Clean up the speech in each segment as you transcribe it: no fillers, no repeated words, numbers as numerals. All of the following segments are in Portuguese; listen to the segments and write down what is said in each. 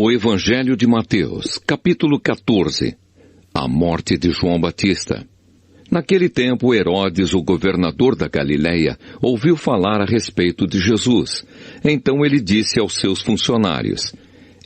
O Evangelho de Mateus, capítulo 14. A morte de João Batista. Naquele tempo, Herodes, o governador da Galileia, ouviu falar a respeito de Jesus. Então ele disse aos seus funcionários: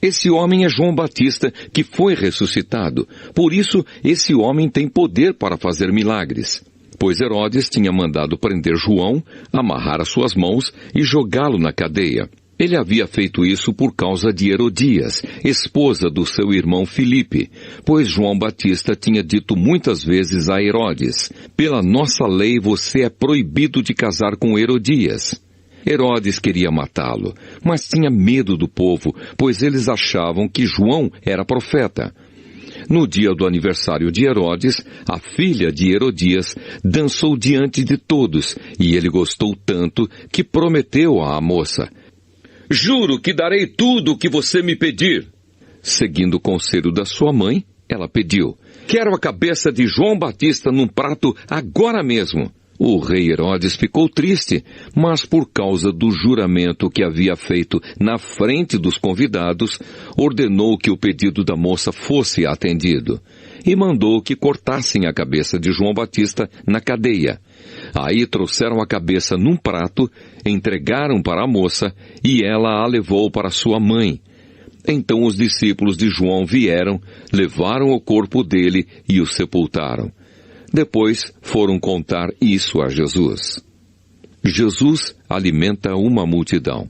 "Esse homem é João Batista, que foi ressuscitado. Por isso, esse homem tem poder para fazer milagres." Pois Herodes tinha mandado prender João, amarrar as suas mãos e jogá-lo na cadeia. Ele havia feito isso por causa de Herodias, esposa do seu irmão Filipe, pois João Batista tinha dito muitas vezes a Herodes: "Pela nossa lei você é proibido de casar com Herodias." Herodes queria matá-lo, mas tinha medo do povo, pois eles achavam que João era profeta. No dia do aniversário de Herodes, a filha de Herodias dançou diante de todos, e ele gostou tanto que prometeu à moça: "Juro que darei tudo o que você me pedir." Seguindo o conselho da sua mãe, ela pediu: "Quero a cabeça de João Batista num prato agora mesmo." O rei Herodes ficou triste, mas por causa do juramento que havia feito na frente dos convidados, ordenou que o pedido da moça fosse atendido, e mandou que cortassem a cabeça de João Batista na cadeia. Aí trouxeram a cabeça num prato, entregaram para a moça, e ela a levou para sua mãe. Então os discípulos de João vieram, levaram o corpo dele e o sepultaram. Depois foram contar isso a Jesus. Jesus alimenta uma multidão.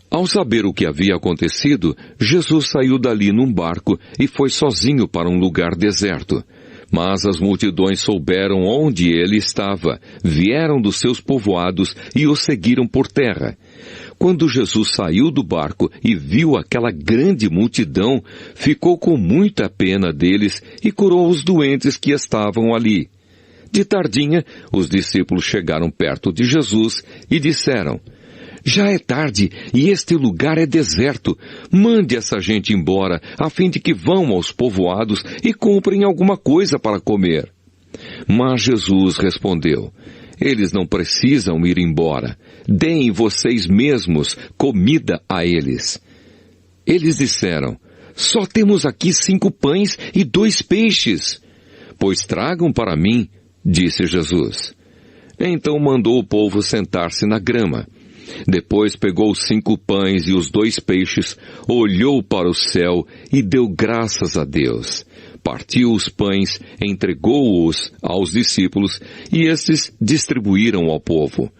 Ao saber o que havia acontecido, Jesus saiu dali num barco e foi sozinho para um lugar deserto. Mas as multidões souberam onde ele estava, vieram dos seus povoados e o seguiram por terra. Quando Jesus saiu do barco e viu aquela grande multidão, ficou com muita pena deles e curou os doentes que estavam ali. De tardinha, os discípulos chegaram perto de Jesus e disseram: "Já é tarde e este lugar é deserto. Mande essa gente embora, a fim de que vão aos povoados e comprem alguma coisa para comer." Mas Jesus respondeu: "Eles não precisam ir embora. Deem vocês mesmos comida a eles." Eles disseram: "Só temos aqui 5 pães e 2 peixes." "Pois tragam para mim", disse Jesus. Então mandou o povo sentar-se na grama. Depois pegou os 5 pães e os 2 peixes, olhou para o céu e deu graças a Deus. Partiu os pães, entregou-os aos discípulos e estes distribuíram ao povo.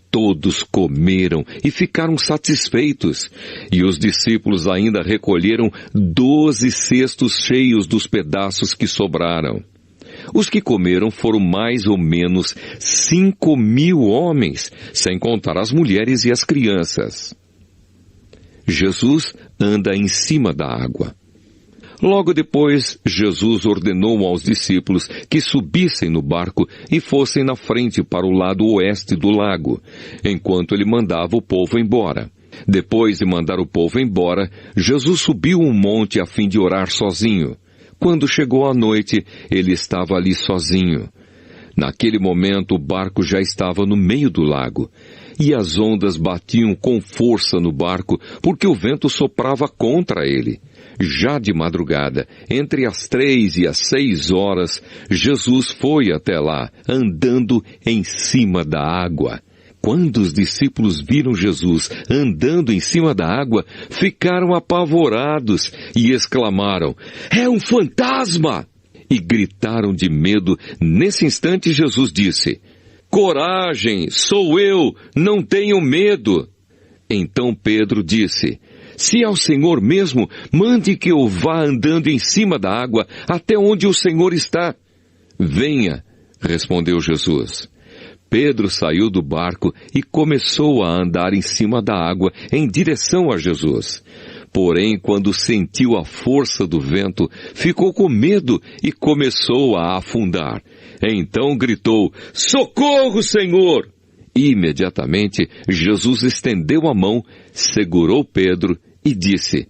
Todos comeram e ficaram satisfeitos, e os discípulos ainda recolheram 12 cestos cheios dos pedaços que sobraram. Os que comeram foram mais ou menos 5.000 homens, sem contar as mulheres e as crianças. Jesus anda em cima da água. Logo depois, Jesus ordenou aos discípulos que subissem no barco e fossem na frente para o lado oeste do lago, enquanto ele mandava o povo embora. Depois de mandar o povo embora, Jesus subiu um monte a fim de orar sozinho. Quando chegou a noite, ele estava ali sozinho. Naquele momento, o barco já estava no meio do lago, e as ondas batiam com força no barco, porque o vento soprava contra ele. Já de madrugada, entre as 3 e as 6 horas, Jesus foi até lá, andando em cima da água. Quando os discípulos viram Jesus andando em cima da água, ficaram apavorados e exclamaram: "É um fantasma!" E gritaram de medo. Nesse instante Jesus disse: "Coragem, sou eu, não tenham medo." Então Pedro disse: "Se é o Senhor mesmo, mande que eu vá andando em cima da água até onde o Senhor está." "Venha", respondeu Jesus. Pedro saiu do barco e começou a andar em cima da água em direção a Jesus. Porém, quando sentiu a força do vento, ficou com medo e começou a afundar. Então gritou: "Socorro, Senhor!" Imediatamente, Jesus estendeu a mão, segurou Pedro e disse: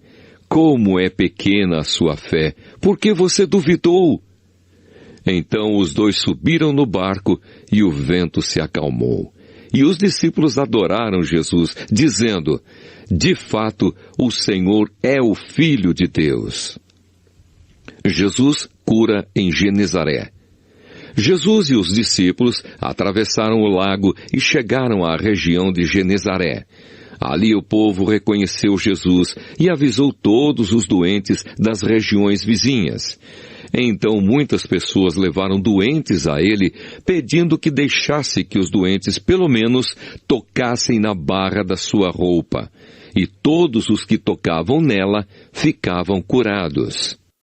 "Como é pequena a sua fé, por que você duvidou?" Então os dois subiram no barco e o vento se acalmou. E os discípulos adoraram Jesus, dizendo: de fato, o Senhor é o Filho de Deus. Jesus cura em Genezaré. Jesus e os discípulos atravessaram o lago e chegaram à região de Genezaré. Ali o povo reconheceu Jesus e avisou todos os doentes das regiões vizinhas. Então muitas pessoas levaram doentes a ele, pedindo que deixasse que os doentes pelo menos tocassem na barra da sua roupa. E todos os que tocavam nela ficavam curados.